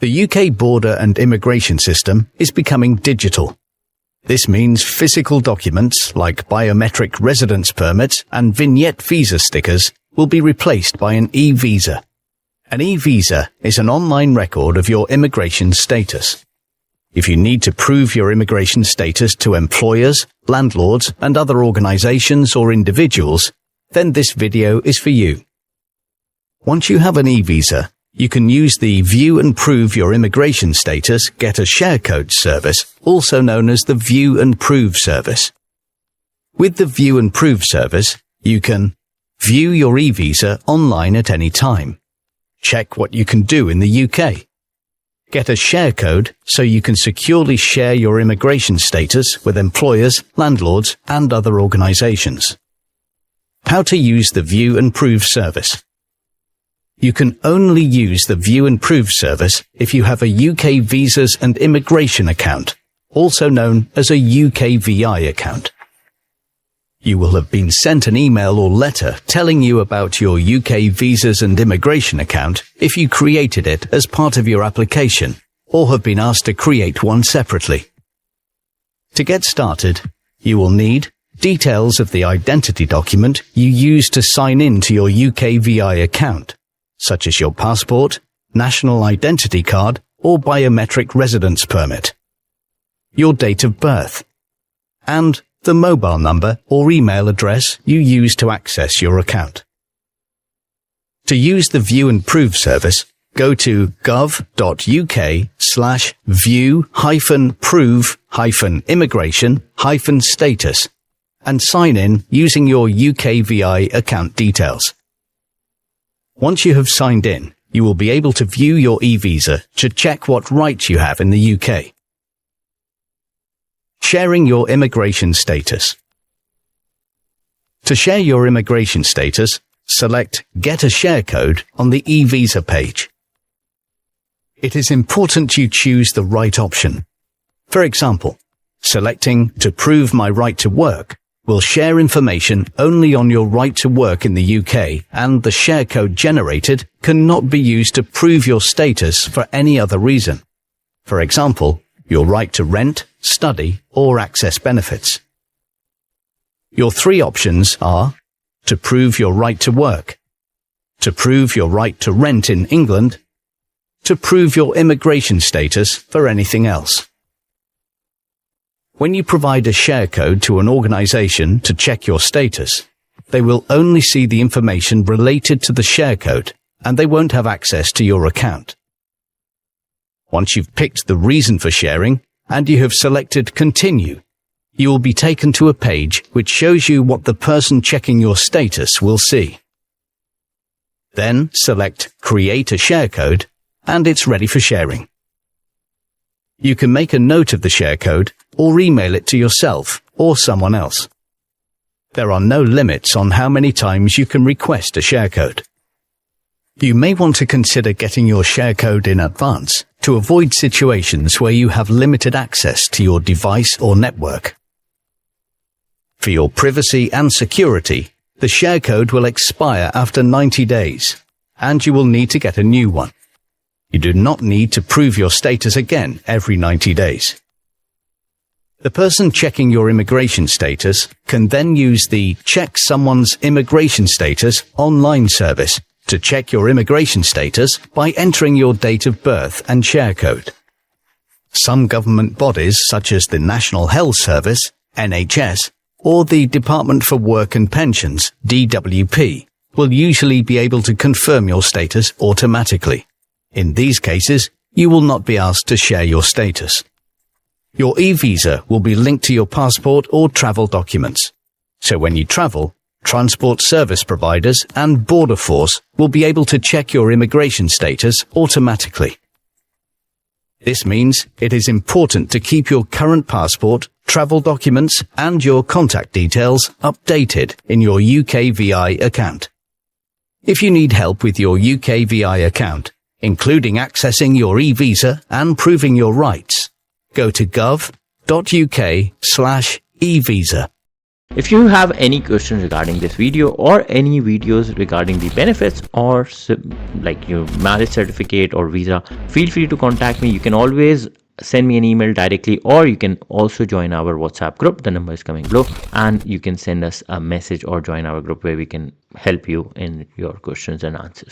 The UK border and immigration system is becoming digital. This means physical documents like biometric residence permits and vignette visa stickers will be replaced by an e-visa. An e-visa is an online record of your immigration status. If you need to prove your immigration status to employers, landlords, and other organizations or individuals, then this video is for you. Once you have an e-visa, you can use the View and Prove Your Immigration Status Get a Share Code service, also known as the View and Prove service. With the View and Prove service, you can view your e-visa online at any time, check what you can do in the UK, get a share code so you can securely share your immigration status with employers, landlords, and other organizations. How to use the View and Prove service. You can only use the View and Prove service if you have a UK Visas and Immigration account, also known as a UKVI account. You will have been sent an email or letter telling you about your UK Visas and Immigration account if you created it as part of your application, or have been asked to create one separately. To get started, you will need details of the identity document you use to sign in to your UKVI account, such as your passport, national identity card, or biometric residence permit, your date of birth, and the mobile number or email address you use to access your account. To use the View and Prove service, go to gov.uk/view-prove-immigration-status and sign in using your UKVI account details. Once you have signed in, you will be able to view your e-visa to check what rights you have in the UK. Sharing your immigration status. To share your immigration status, select Get a Share Code on the e-visa page. It is important you choose the right option. For example, selecting To Prove My Right to Work will share information only on your right to work in the UK, and the share code generated cannot be used to prove your status for any other reason. For example, your right to rent, study, or access benefits. Your three options are to prove your right to work, to prove your right to rent in England, to prove your immigration status for anything else. When you provide a share code to an organization to check your status, they will only see the information related to the share code, and they won't have access to your account. Once you've picked the reason for sharing, and you have selected Continue, you will be taken to a page which shows you what the person checking your status will see. Then select Create a Share Code, and it's ready for sharing. You can make a note of the share code or email it to yourself or someone else. There are no limits on how many times you can request a share code. You may want to consider getting your share code in advance to avoid situations where you have limited access to your device or network. For your privacy and security, the share code will expire after 90 days, and you will need to get a new one. You do not need to prove your status again every 90 days. The person checking your immigration status can then use the Check Someone's Immigration Status online service to check your immigration status by entering your date of birth and share code. Some government bodies such as the National Health Service, NHS, or the Department for Work and Pensions, DWP, will usually be able to confirm your status automatically. In these cases, you will not be asked to share your status. Your e-visa will be linked to your passport or travel documents. So when you travel, transport service providers and border force will be able to check your immigration status automatically. This means it is important to keep your current passport, travel documents, and your contact details updated in your UKVI account. If you need help with your UKVI account, including accessing your e-visa and proving your rights, go to gov.uk/evisa. If you have any questions regarding this video or any videos regarding the benefits or like your marriage certificate or visa, feel free to contact me. You can always send me an email directly, or you can also join our WhatsApp group. The number is coming below, and you can send us a message or join our group where we can help you in your questions and answers.